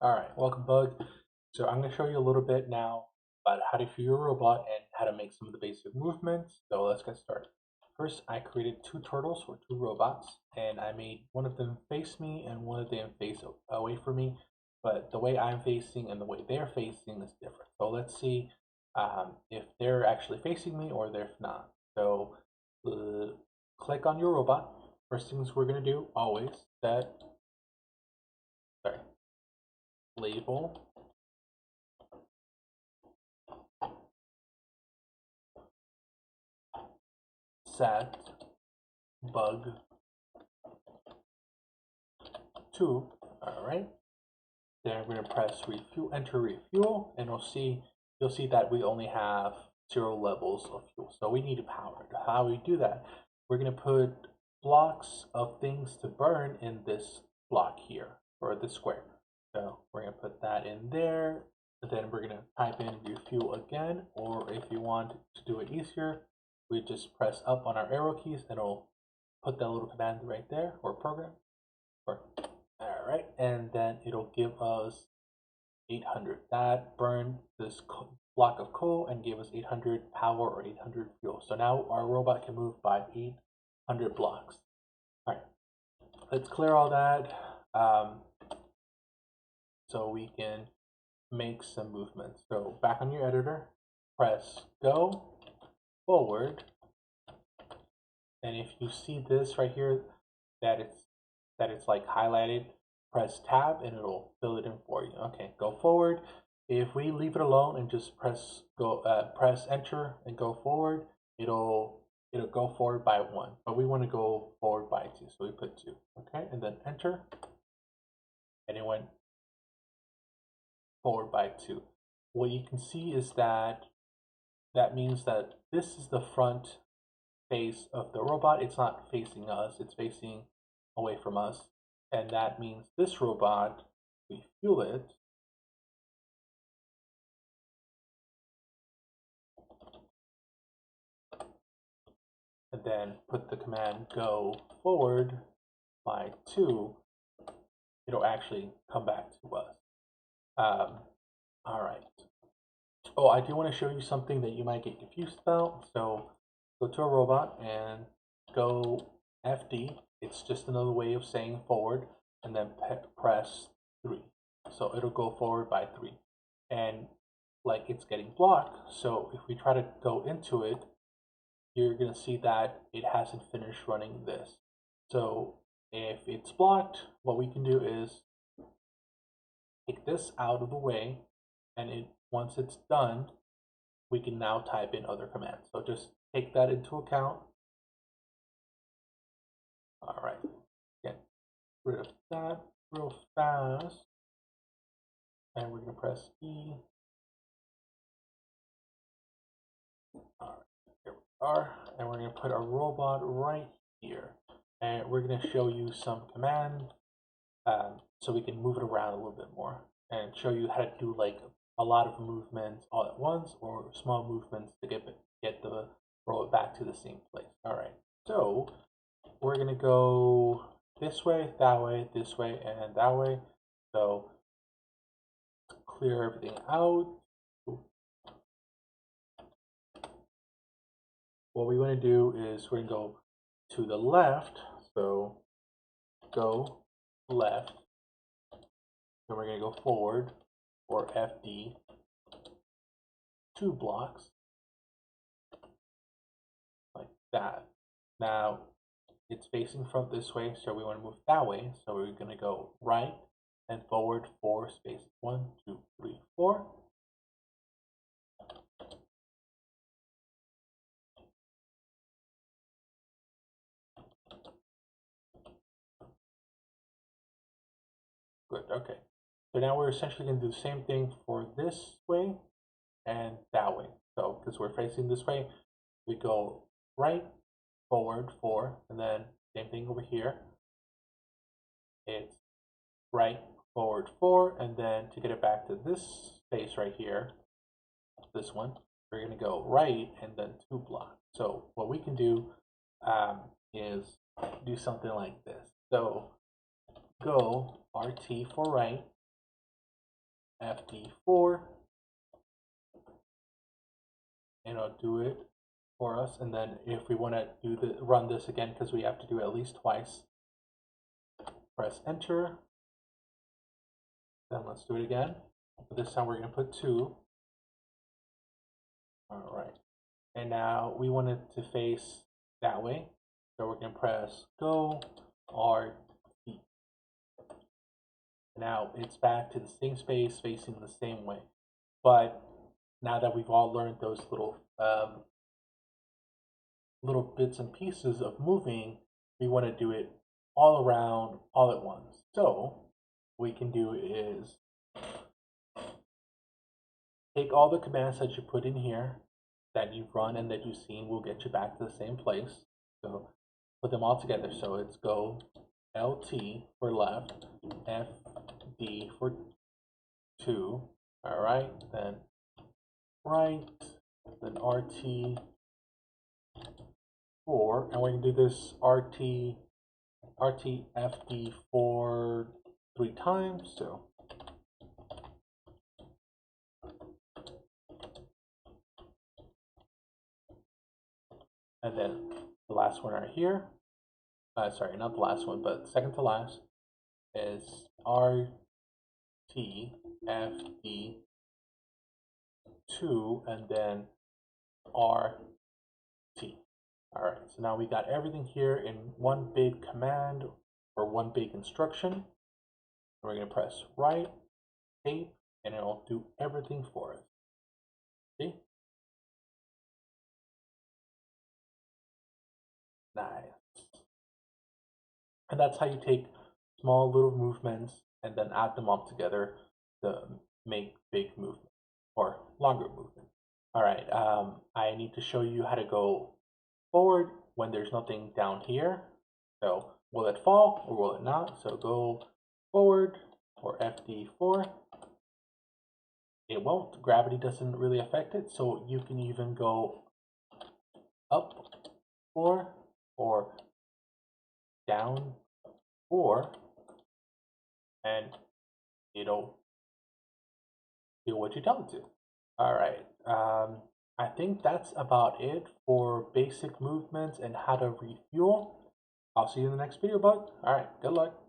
Alright, welcome Bug. So I'm going to show you a little bit now about how to fuel your robot and how to make some of the basic movements. So let's get started. First, I created two turtles or two robots, and I made one of them face me and one of them face away from me. But the way I'm facing and the way they're facing is different. So let's see if they're actually facing me or they're not. So click on your robot. First things we're going to do always sorry, label, set bug 2. All right. Then we're gonna press refuel, enter refuel, and you'll see that we only have 0 levels of fuel. So we need to power. How we do that? We're gonna put blocks of things to burn in this block here or this square. So we're gonna put that in there. Then we're gonna type in refuel again, or if you want to do it easier, we just press up on our arrow keys and it'll put that little command right there or program. All right, and then it'll give us 800. That burned this block of coal and gave us 800 power or 800 fuel. So now our robot can move by 800 blocks. All right, let's clear all that so we can make some movements. So back on your editor, press go forward, and if you see this right here that it's like highlighted, press tab and it'll fill it in for you. Okay, go forward. If we leave it alone and just press enter and go forward, it'll go forward by 1, but we want to go forward by 2, so we put 2. Okay, and then enter, and it went forward by 2. What you can see is that means that this is the front face of the robot. It's not facing us, it's facing away from us, and that means this robot, we fuel it, and then put the command go forward by 2, it'll actually come back to us. All right. Oh, I do want to show you something that you might get confused about. So go to a robot and go FD. It's just another way of saying forward, and then press 3. So it'll go forward by 3. And like it's getting blocked. So if we try to go into it, you're going to see that it hasn't finished running this. So if it's blocked, what we can do is take this out of the way, and once it's done, we can now type in other commands. So just take that into account. All right, get rid of that real fast, and we're going to press E. All right, here we are, and we're going to put our robot right here, and we're going to show you some commands so we can move it around a little bit more and show you how to do like a lot of movements all at once or small movements to get the robot back to the same place. All right, so we're gonna go this way, this way, and that way. So clear everything out. What we want to do is we're gonna go to the left. So go left. Then we're gonna go forward or FD 2 blocks like that. Now it's facing front this way, so we want to move that way. So we're going to go right and forward 4 spaces. 1, 2, 3, 4. Good, okay. So now we're essentially going to do the same thing for this way and that way. So because we're facing this way, we go right, forward 4, and then same thing over here. It's right, forward 4, and then to get it back to this space right here, this one, we're going to go right and then 2 blocks. So what we can do is do something like this. So go RT for right, FD4, and it'll do it for us. And then if we want to run this again, because we have to do it at least twice, press enter. Then let's do it again. But this time we're going to put 2. All right. And now we want it to face that way. So we're going to press go RT. Now it's back to the same space facing the same way. But now that we've all learned those little bits and pieces of moving, we want to do it all around, all at once. So what we can do is take all the commands that you put in here, that you've run and that you've seen will get you back to the same place. So put them all together. So it's go LT for left, FD for 2. All right, then right, then RT 4, and we're gonna do this RT FD 4 3 times. So and then the last one right here, sorry, not the last one, but second to last is RT FD 2 and then RT. All right, so now we got everything here in one big command or one big instruction. We're going to press right, tape, and it'll do everything for us. See? Nice. And that's how you take small little movements and then add them all together to make big movements or longer movements. All right, I need to show you how to go forward when there's nothing down here. So will it fall or will it not? So go forward or FD4. It won't. Gravity doesn't really affect it. So you can even go up 4 or down 4 and it'll do what you tell it to. All right. I think that's about it for basic movements and how to refuel. I'll see you in the next video, bud. All right. Good luck.